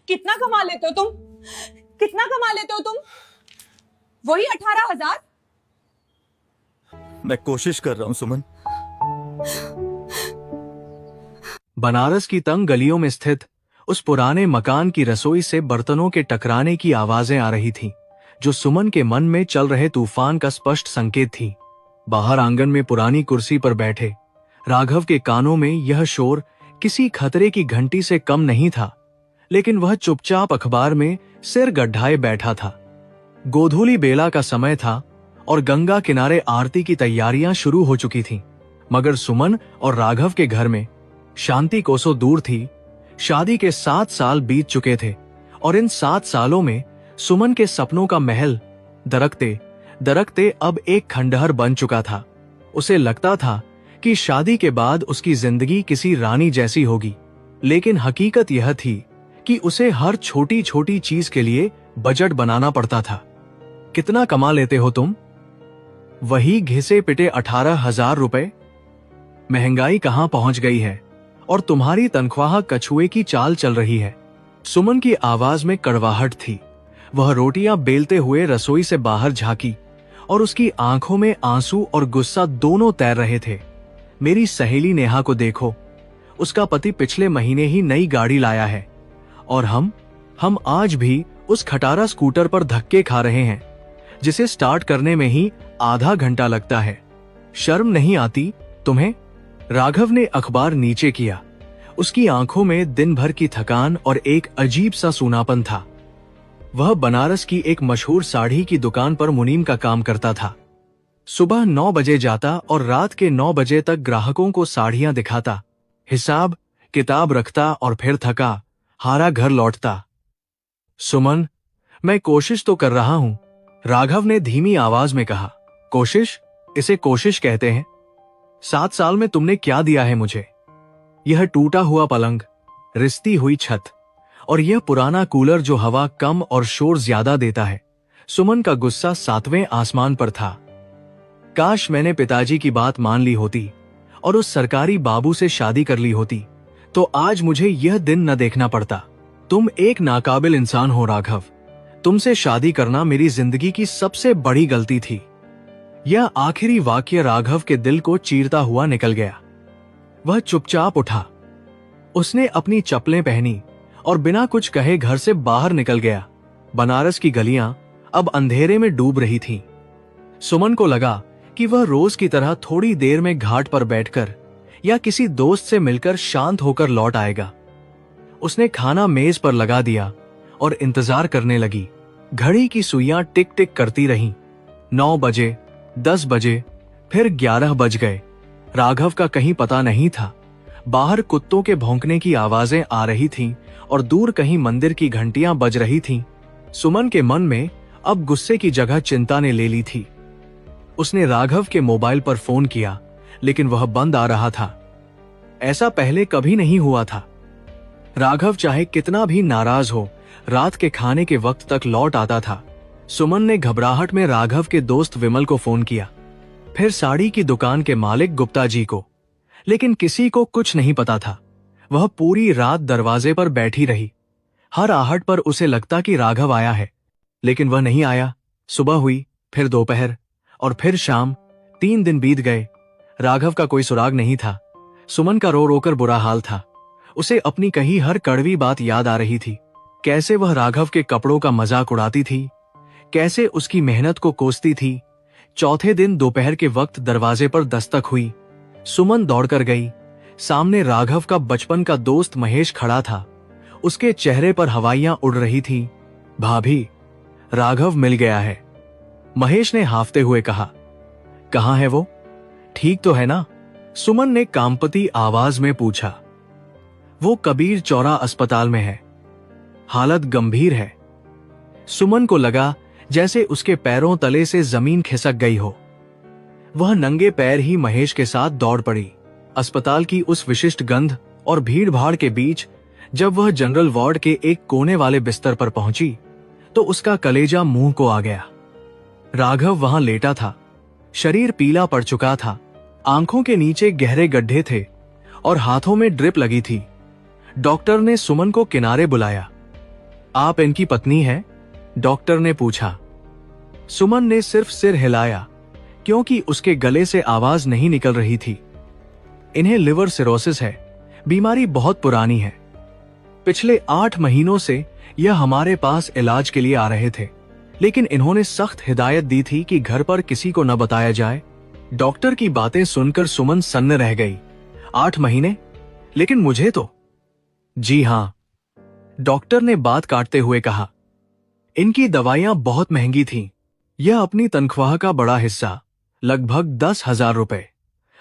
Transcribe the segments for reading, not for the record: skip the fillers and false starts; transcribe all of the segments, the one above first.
कितना कमा लेते हो तुम? कितना कमा लेते हो तुम? वही 18,000? मैं कोशिश कर रहा हूं सुमन। बनारस की तंग गलियों में स्थित उस पुराने मकान की रसोई से बर्तनों के टकराने की आवाजें आ रही थीं, जो सुमन के मन में चल रहे तूफान का स्पष्ट संकेत थी। बाहर आंगन में पुरानी कुर्सी पर बैठे राघव के कानों में यह शोर किसी खतरे की घंटी से कम नहीं था, लेकिन वह चुपचाप अखबार में सिर गड्ढाए बैठा था। गोधूली बेला का समय था और गंगा किनारे आरती की तैयारियां शुरू हो चुकी थीं, मगर सुमन और राघव के घर में शांति कोसों दूर थी। शादी के 7 साल बीत चुके थे और इन 7 सालों में सुमन के सपनों का महल दरकते दरकते अब एक खंडहर बन चुका था। उसे लगता था कि शादी के बाद उसकी जिंदगी किसी रानी जैसी होगी, लेकिन हकीकत यह थी कि उसे हर छोटी छोटी चीज के लिए बजट बनाना पड़ता था। कितना कमा लेते हो तुम? वही घिसे पिटे 18,000 रुपए। महंगाई कहां पहुंच गई है और तुम्हारी तनख्वाह कछुए की चाल चल रही है। सुमन की आवाज में कड़वाहट थी। वह रोटियां बेलते हुए रसोई से बाहर झांकी और उसकी आंखों में आंसू और गुस्सा दोनों तैर रहे थे। मेरी सहेली नेहा को देखो, उसका पति पिछले महीने ही नई गाड़ी लाया है और हम आज भी उस खटारा स्कूटर पर धक्के खा रहे हैं, जिसे स्टार्ट करने में ही आधा घंटा लगता है। शर्म नहीं आती तुम्हें? राघव ने अखबार नीचे किया। उसकी आंखों में दिन भर की थकान और एक अजीब सा सूनापन था। वह बनारस की एक मशहूर साड़ी की दुकान पर मुनीम का काम करता था। सुबह 9 बजे जाता और रात के 9 बजे तक ग्राहकों को साड़ियां दिखाता, हिसाब किताब रखता और फिर थका हारा घर लौटता। सुमन, मैं कोशिश तो कर रहा हूं, राघव ने धीमी आवाज में कहा। कोशिश? इसे कोशिश कहते हैं? 7 साल में तुमने क्या दिया है मुझे? यह टूटा हुआ पलंग, रिश्ती हुई छत और यह पुराना कूलर जो हवा कम और शोर ज्यादा देता है। सुमन का गुस्सा 7वें आसमान पर था। काश मैंने पिताजी की बात मान ली होती और उस सरकारी बाबू से शादी कर ली होती, तो आज मुझे यह दिन न देखना पड़ता। तुम एक नाकाबिल इंसान हो राघव। तुमसे शादी करना मेरी जिंदगी की सबसे बड़ी गलती थी। यह आखिरी वाक्य राघव के दिल को चीरता हुआ निकल गया। वह चुपचाप उठा। उसने अपनी चप्पलें पहनी और बिना कुछ कहे घर से बाहर निकल गया। बनारस की गलियां अब अंधेरे में डूब रही थीं। सुमन को लगा कि वह रोज की तरह थोड़ी देर में घाट पर बैठकर या किसी दोस्त से मिलकर शांत होकर लौट आएगा। उसने खाना मेज पर लगा दिया और इंतजार करने लगी। घड़ी की सुइयां टिक टिक करती रहीं। 9 बजे, 10 बजे, फिर 11 बज गए। राघव का कहीं पता नहीं था। बाहर कुत्तों के भौंकने की आवाजें आ रही थीं और दूर कहीं मंदिर की घंटियां बज रही थीं। सुमन के मन में अब गुस्से की जगह चिंता ने ले ली थी। उसने राघव के मोबाइल पर फोन किया, लेकिन वह बंद आ रहा था। ऐसा पहले कभी नहीं हुआ था। राघव चाहे कितना भी नाराज हो, रात के खाने के वक्त तक लौट आता था। सुमन ने घबराहट में राघव के दोस्त विमल को फोन किया, फिर साड़ी की दुकान के मालिक गुप्ता जी को, लेकिन किसी को कुछ नहीं पता था। वह पूरी रात दरवाजे पर बैठी रही। हर आहट पर उसे लगता कि राघव आया है, लेकिन वह नहीं आया। सुबह हुई, फिर दोपहर और फिर शाम। 3 दिन बीत गए। राघव का कोई सुराग नहीं था। सुमन का रो रोकर बुरा हाल था। उसे अपनी कही हर कड़वी बात याद आ रही थी। कैसे वह राघव के कपड़ों का मजाक उड़ाती थी, कैसे उसकी मेहनत को कोसती थी। चौथे दिन दोपहर के वक्त दरवाजे पर दस्तक हुई। सुमन दौड़कर गई। सामने राघव का बचपन का दोस्त महेश खड़ा था। उसके चेहरे पर हवाइयां उड़ रही थीं। भाभी, राघव मिल गया है, महेश ने हाफते हुए कहा। कहाँ है वो? ठीक तो है ना? सुमन ने कांपती आवाज में पूछा। वो कबीर चौरा अस्पताल में है, हालत गंभीर है। सुमन को लगा जैसे उसके पैरों तले से जमीन खिसक गई हो। वह नंगे पैर ही महेश के साथ दौड़ पड़ी। अस्पताल की उस विशिष्ट गंध और भीड़ भाड़ के बीच जब वह जनरल वार्ड के एक कोने वाले बिस्तर पर पहुंची, तो उसका कलेजा मुंह को आ गया। राघव वहां लेटा था। शरीर पीला पड़ चुका था, आंखों के नीचे गहरे गड्ढे थे और हाथों में ड्रिप लगी थी। डॉक्टर ने सुमन को किनारे बुलाया। आप इनकी पत्नी हैं? डॉक्टर ने पूछा। सुमन ने सिर्फ सिर हिलाया, क्योंकि उसके गले से आवाज नहीं निकल रही थी। इन्हें लिवर सिरोसिस है, बीमारी बहुत पुरानी है। पिछले 8 महीनों से यह हमारे पास इलाज के लिए आ रहे थे, लेकिन इन्होंने सख्त हिदायत दी थी कि घर पर किसी को न बताया जाए। डॉक्टर की बातें सुनकर सुमन सन्न रह गई। 8 महीने? लेकिन मुझे तो। जी हां, डॉक्टर ने बात काटते हुए कहा। इनकी दवाइयां बहुत महंगी थीं। यह अपनी तनख्वाह का बड़ा हिस्सा, लगभग 10,000 रुपए,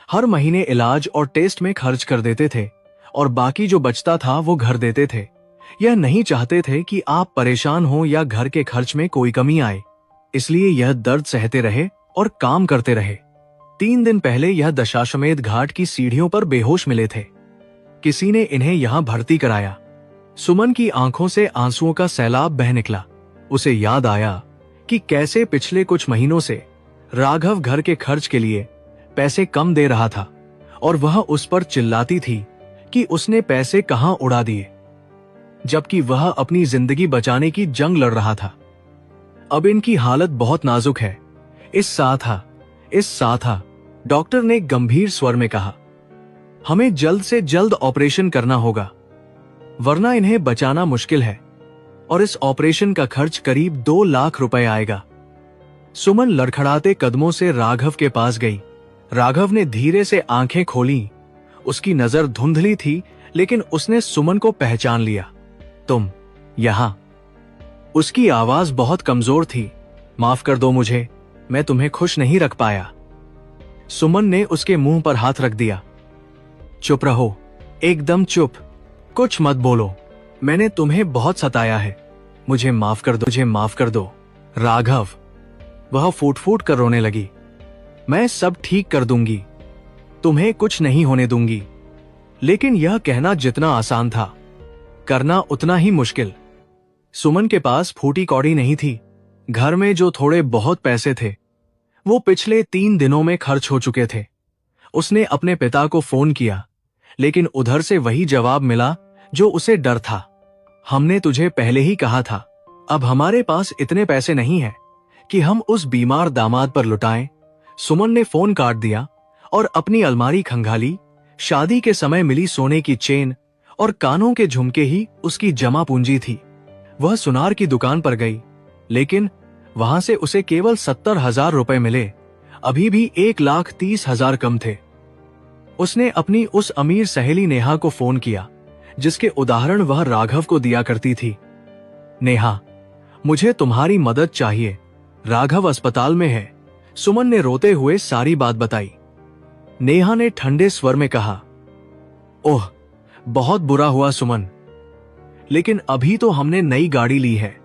हर महीने इलाज और टेस्ट में खर्च कर देते थे, और बाकी जो बचता था वो घर देते थे। यह नहीं चाहते थे कि आप परेशान हो या घर के खर्च में कोई कमी आए, इसलिए यह दर्द सहते रहे और काम करते रहे। 3 दिन पहले यह दशाश्वमेध घाट की सीढ़ियों पर बेहोश मिले थे। किसी ने इन्हें यहां भर्ती कराया। सुमन की आंखों से आंसुओं का सैलाब बह निकला। उसे याद आया कि कैसे पिछले कुछ महीनों से राघव घर के खर्च के लिए पैसे कम दे रहा था, और वह उस पर चिल्लाती थी कि उसने पैसे कहां उड़ा दिए, जबकि वह अपनी जिंदगी बचाने की जंग लड़ रहा था। अब इनकी हालत बहुत नाजुक है। इस साथ डॉक्टर ने गंभीर स्वर में कहा, हमें जल्द से जल्द ऑपरेशन करना होगा, वरना इन्हें बचाना मुश्किल है, और इस ऑपरेशन का खर्च करीब 2 लाख रुपए आएगा। सुमन लड़खड़ाते कदमों से राघव के पास गई। राघव ने धीरे से आंखें खोली। उसकी नजर धुंधली थी, लेकिन उसने सुमन को पहचान लिया। तुम यहां? उसकी आवाज बहुत कमजोर थी। माफ कर दो मुझे, मैं तुम्हें खुश नहीं रख पाया। सुमन ने उसके मुंह पर हाथ रख दिया। चुप रहो, एकदम चुप, कुछ मत बोलो। मैंने तुम्हें बहुत सताया है, मुझे माफ कर दो। राघव, वह फूट फूट कर रोने लगी। मैं सब ठीक कर दूंगी, तुम्हें कुछ नहीं होने दूंगी। लेकिन यह कहना जितना आसान था, करना उतना ही मुश्किल। सुमन के पास फूटी कौड़ी नहीं थी। घर में जो थोड़े बहुत पैसे थे, वो पिछले 3 दिनों में खर्च हो चुके थे। उसने अपने पिता को फोन किया, लेकिन उधर से वही जवाब मिला जो उसे डर था। हमने तुझे पहले ही कहा था, अब हमारे पास इतने पैसे नहीं हैं कि हम उस बीमार दामाद पर लुटाएं। सुमन ने फोन काट दिया और अपनी अलमारी खंगाली। शादी के समय मिली सोने की चेन और कानों के झुमके ही उसकी जमा पूंजी थी। वह सुनार की दुकान पर गई, लेकिन वहां से उसे केवल 70,000 रुपए मिले। अभी भी 1,30,000 कम थे। उसने अपनी उस अमीर सहेली नेहा को फोन किया, जिसके उदाहरण वह राघव को दिया करती थी। नेहा, मुझे तुम्हारी मदद चाहिए, राघव अस्पताल में है। सुमन ने रोते हुए सारी बात बताई। नेहा ने ठंडे स्वर में कहा, ओह, बहुत बुरा हुआ सुमन, लेकिन अभी तो हमने नई गाड़ी ली है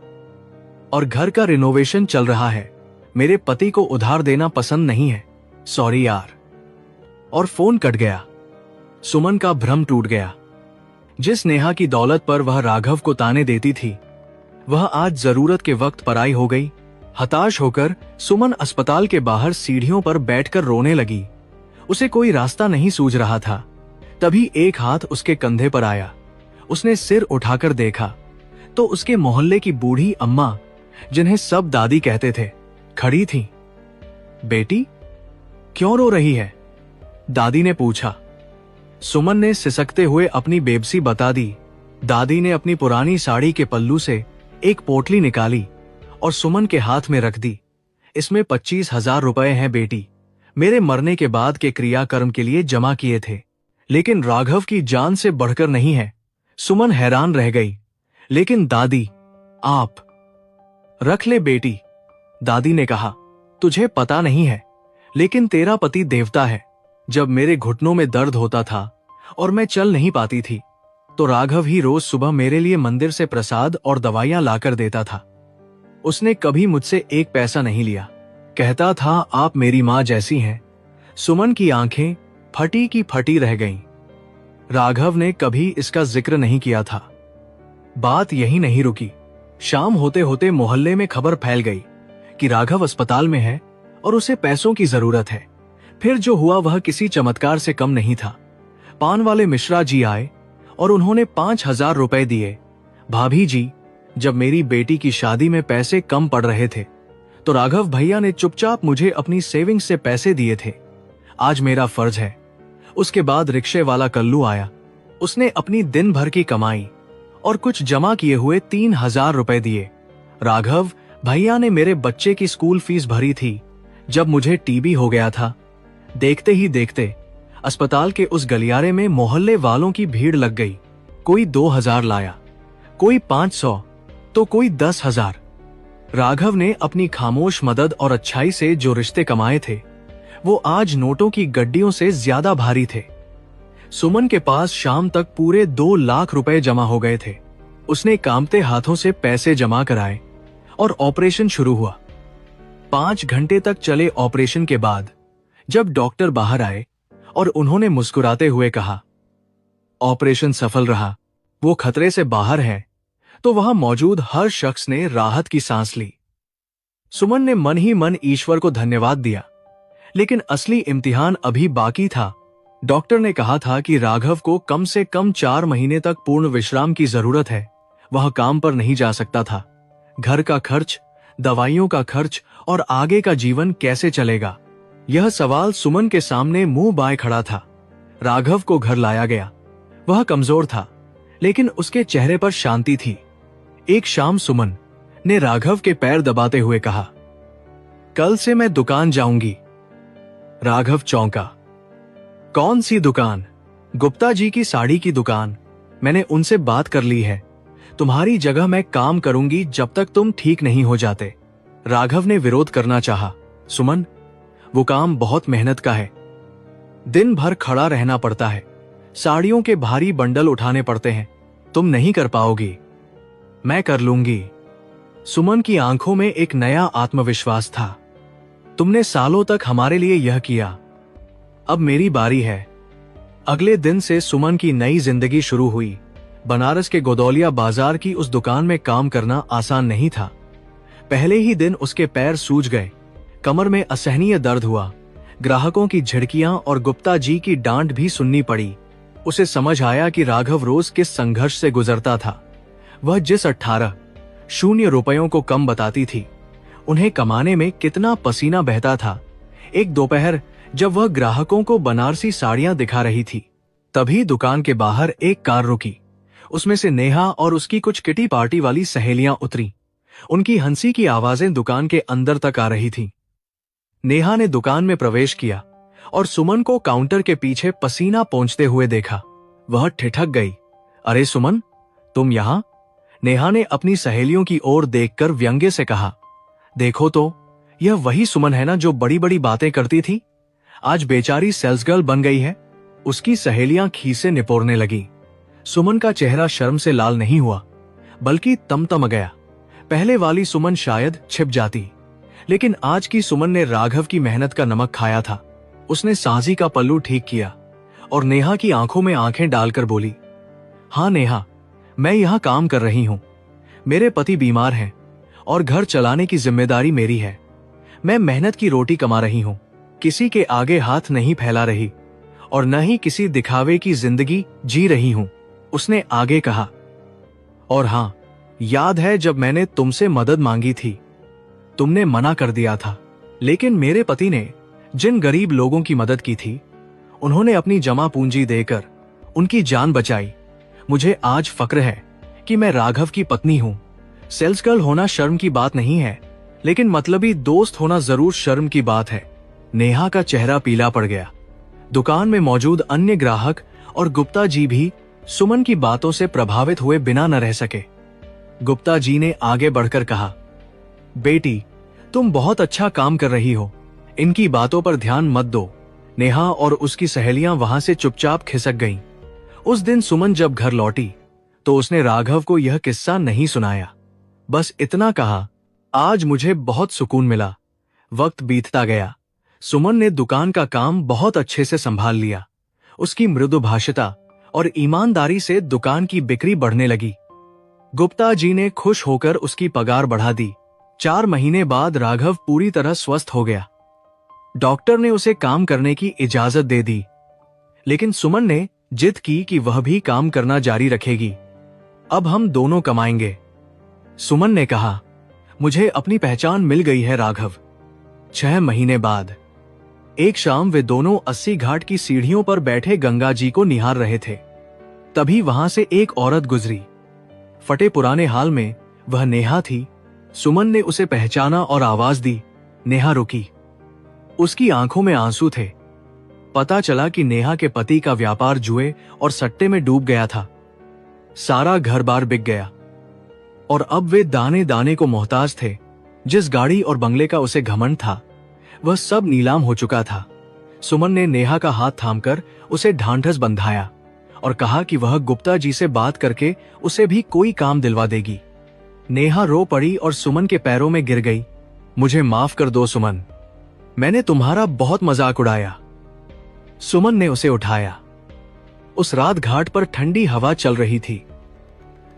और घर का रिनोवेशन चल रहा है। मेरे पति को उधार देना पसंद नहीं है, सॉरी यार। और फोन कट गया। सुमन का भ्रम टूट गया। जिस नेहा की दौलत पर वह राघव को ताने देती थी, वह आज जरूरत के वक्त पराई हो गई। हताश होकर सुमन अस्पताल के बाहर सीढ़ियों पर बैठकर रोने लगी। उसे कोई रास्ता नहीं सूझ रहा था। तभी एक हाथ उसके कंधे पर आया। उसने सिर उठाकर देखा तो उसके मोहल्ले की बूढ़ी अम्मा, जिन्हें सब दादी कहते थे, खड़ी थी। बेटी, क्यों रो रही है? दादी ने पूछा। सुमन ने सिसकते हुए अपनी बेबसी बता दी। दादी ने अपनी पुरानी साड़ी के पल्लू से एक पोटली निकाली और सुमन के हाथ में रख दी। इसमें 25,000 रुपए हैं बेटी, मेरे मरने के बाद के क्रियाकर्म के लिए जमा किए थे, लेकिन राघव की जान से बढ़कर नहीं है। सुमन हैरान रह गई। लेकिन दादी, आप? रख ले बेटी, दादी ने कहा। तुझे पता नहीं है, लेकिन तेरा पति देवता है। जब मेरे घुटनों में दर्द होता था और मैं चल नहीं पाती थी, तो राघव ही रोज सुबह मेरे लिए मंदिर से प्रसाद और दवाइयां लाकर देता था। उसने कभी मुझसे 1 पैसा नहीं लिया। कहता था, आप मेरी मां जैसी हैं। सुमन की आंखें फटी की फटी रह गईं। राघव ने कभी इसका जिक्र नहीं किया था। बात यही नहीं रुकी। शाम होते होते मोहल्ले में खबर फैल गई कि राघव अस्पताल में है और उसे पैसों की जरूरत है। फिर जो हुआ वह किसी चमत्कार से कम नहीं था। पान वाले मिश्रा जी आए और उन्होंने 5,000 रुपए दिए। भाभी जी, जब मेरी बेटी की शादी में पैसे कम पड़ रहे थे तो राघव भैया ने चुपचाप मुझे अपनी सेविंग्स से पैसे दिए थे। आज मेरा फर्ज है। उसके बाद रिक्शे वाला कल्लू आया। उसने अपनी दिन भर की कमाई और कुछ जमा किए हुए 3,000 रुपए दिए। राघव भैया ने मेरे बच्चे की स्कूल फीस भरी थी जब मुझे टीबी हो गया था। देखते ही देखते अस्पताल के उस गलियारे में मोहल्ले वालों की भीड़ लग गई। कोई 2,000 लाया, कोई 500, तो कोई 10,000। राघव ने अपनी खामोश मदद और अच्छाई से जो रिश्ते कमाए थे वो आज नोटों की गड्डियों से ज्यादा भारी थे। सुमन के पास शाम तक पूरे 2 लाख रुपए जमा हो गए थे। उसने कांपते हाथों से पैसे जमा कराए और ऑपरेशन शुरू हुआ। 5 घंटे तक चले ऑपरेशन के बाद जब डॉक्टर बाहर आए और उन्होंने मुस्कुराते हुए कहा, ऑपरेशन सफल रहा, वो खतरे से बाहर है, तो वहां मौजूद हर शख्स ने राहत की सांस ली। सुमन ने मन ही मन ईश्वर को धन्यवाद दिया, लेकिन असली इम्तिहान अभी बाकी था। डॉक्टर ने कहा था कि राघव को कम से कम 4 महीने तक पूर्ण विश्राम की जरूरत है। वह काम पर नहीं जा सकता था। घर का खर्च, दवाइयों का खर्च और आगे का जीवन कैसे चलेगा, यह सवाल सुमन के सामने मुंह बाएं खड़ा था। राघव को घर लाया गया। वह कमजोर था, लेकिन उसके चेहरे पर शांति थी। एक शाम सुमन ने राघव के पैर दबाते हुए कहा, कल से मैं दुकान जाऊंगी। राघव चौंका। कौन सी दुकान? गुप्ता जी की साड़ी की दुकान। मैंने उनसे बात कर ली है। तुम्हारी जगह मैं काम करूंगी जब तक तुम ठीक नहीं हो जाते। राघव ने विरोध करना चाहा। सुमन, वो काम बहुत मेहनत का है। दिन भर खड़ा रहना पड़ता है, साड़ियों के भारी बंडल उठाने पड़ते हैं। तुम नहीं कर पाओगी। मैं कर लूंगी। सुमन की आंखों में एक नया आत्मविश्वास था। तुमने सालों तक हमारे लिए यह किया, अब मेरी बारी है। अगले दिन से सुमन की नई जिंदगी शुरू हुई। बनारस के गोदौलिया बाजार की उस दुकान में काम करना आसान नहीं था। पहले ही दिन उसके पैर सूज गए, कमर में असहनीय दर्द हुआ, ग्राहकों की झिड़कियां और गुप्ता जी की डांट भी सुननी पड़ी। उसे समझ आया कि राघव रोज किस संघर्ष से गुजरता था। वह जिस 18 रुपयों को कम बताती थी, उन्हें कमाने में कितना पसीना बहता था। एक दोपहर जब वह ग्राहकों को बनारसी साड़ियां दिखा रही थी, तभी दुकान के बाहर एक कार रुकी। उसमें से नेहा और उसकी कुछ किटी पार्टी वाली सहेलियां उतरी। उनकी हंसी की आवाजें दुकान के अंदर तक आ रही थी। नेहा ने दुकान में प्रवेश किया और सुमन को काउंटर के पीछे पसीना पोंछते हुए देखा। वह ठिठक गई। अरे सुमन, तुम यहां? नेहा ने अपनी सहेलियों की ओर देखकर व्यंग्य से कहा, देखो तो, यह वही सुमन है ना जो बड़ी बड़ी बातें करती थी, आज बेचारी सेल्स गर्ल बन गई है। उसकी सहेलियां खीसे निपोरने लगी। सुमन का चेहरा शर्म से लाल नहीं हुआ, बल्कि तमतम गया। पहले वाली सुमन शायद छिप जाती, लेकिन आज की सुमन ने राघव की मेहनत का नमक खाया था। उसने साजी का पल्लू ठीक किया और नेहा की आंखों में आंखें डालकर बोली, हाँ नेहा, मैं यहां काम कर रही हूं। मेरे पति बीमार हैं और घर चलाने की जिम्मेदारी मेरी है। मैं मेहनत की रोटी कमा रही हूं, किसी के आगे हाथ नहीं फैला रही और न ही किसी दिखावे की जिंदगी जी रही हूं। उसने आगे कहा, और हां, याद है जब मैंने तुमसे मदद मांगी थी, तुमने मना कर दिया था, लेकिन मेरे पति ने जिन गरीब लोगों की मदद की थी, उन्होंने अपनी जमा पूंजी देकर उनकी जान बचाई। मुझे आज फक्र है कि मैं राघव की पत्नी हूं। सेल्स गर्ल होना शर्म की बात नहीं है, लेकिन मतलबी दोस्त होना जरूर शर्म की बात है। नेहा का चेहरा पीला पड़ गया। दुकान में मौजूद अन्य ग्राहक और गुप्ता जी भी सुमन की बातों से प्रभावित हुए बिना न रह सके। गुप्ता जी ने आगे बढ़कर कहा, बेटी, तुम बहुत अच्छा काम कर रही हो, इनकी बातों पर ध्यान मत दो। नेहा और उसकी सहेलियां वहां से चुपचाप खिसक गईं। उस दिन सुमन जब घर लौटी तो उसने राघव को यह किस्सा नहीं सुनाया, बस इतना कहा, आज मुझे बहुत सुकून मिला। वक्त बीतता गया। सुमन ने दुकान का काम बहुत अच्छे से संभाल लिया। उसकी मृदुभाषिता और ईमानदारी से दुकान की बिक्री बढ़ने लगी। गुप्ता जी ने खुश होकर उसकी पगार बढ़ा दी। 4 महीने बाद राघव पूरी तरह स्वस्थ हो गया। डॉक्टर ने उसे काम करने की इजाजत दे दी, लेकिन सुमन ने जिद की कि वह भी काम करना जारी रखेगी। अब हम दोनों कमाएंगे। सुमन ने कहा, मुझे अपनी पहचान मिल गई है राघव। 6 महीने बाद एक शाम वे दोनों 80 घाट की सीढ़ियों पर बैठे गंगा जी को निहार रहे थे। तभी वहां से एक औरत गुजरी। फटे पुराने हाल में वह नेहा थी। सुमन ने उसे पहचाना और आवाज दी, नेहा रुकी। उसकी आंखों में आंसू थे। पता चला कि नेहा के पति का व्यापार जुए और सट्टे में डूब गया था। सारा घर बार बिक गया और अब वे दाने दाने को मोहताज थे। जिस गाड़ी और बंगले का उसे घमंड था वह सब नीलाम हो चुका था। सुमन ने नेहा का हाथ थामकर उसे ढांढस बंधाया और कहा कि वह गुप्ता जी से बात करके उसे भी कोई काम दिलवा देगी। नेहा रो पड़ी और सुमन के पैरों में गिर गई। मुझे माफ कर दो सुमन, मैंने तुम्हारा बहुत मजाक उड़ाया। सुमन ने उसे उठाया। उस रात घाट पर ठंडी हवा चल रही थी।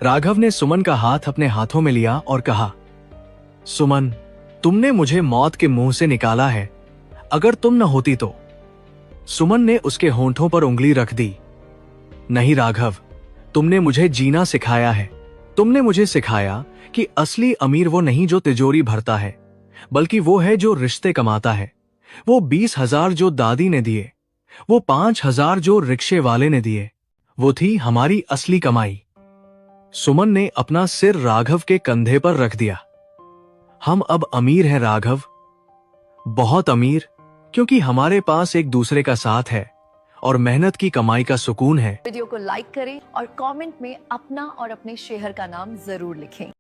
राघव ने सुमन का हाथ अपने हाथों में लिया और कहा, सुमन, तुमने मुझे मौत के मुंह से निकाला है। अगर तुम न होती तो। सुमन ने उसके होंठों पर उंगली रख दी। नहीं राघव, तुमने मुझे जीना सिखाया है। तुमने मुझे सिखाया कि असली अमीर वो नहीं जो तिजोरी भरता है, बल्कि वो है जो रिश्ते कमाता है। वो 20,000 जो दादी ने दिए, वो 5,000 जो रिक्शे वाले ने दिए, वो थी हमारी असली कमाई। सुमन ने अपना सिर राघव के कंधे पर रख दिया। हम अब अमीर हैं राघव, बहुत अमीर, क्योंकि हमारे पास एक दूसरे का साथ है और मेहनत की कमाई का सुकून है। वीडियो को लाइक करें और कमेंट में अपना और अपने शहर का नाम जरूर लिखें।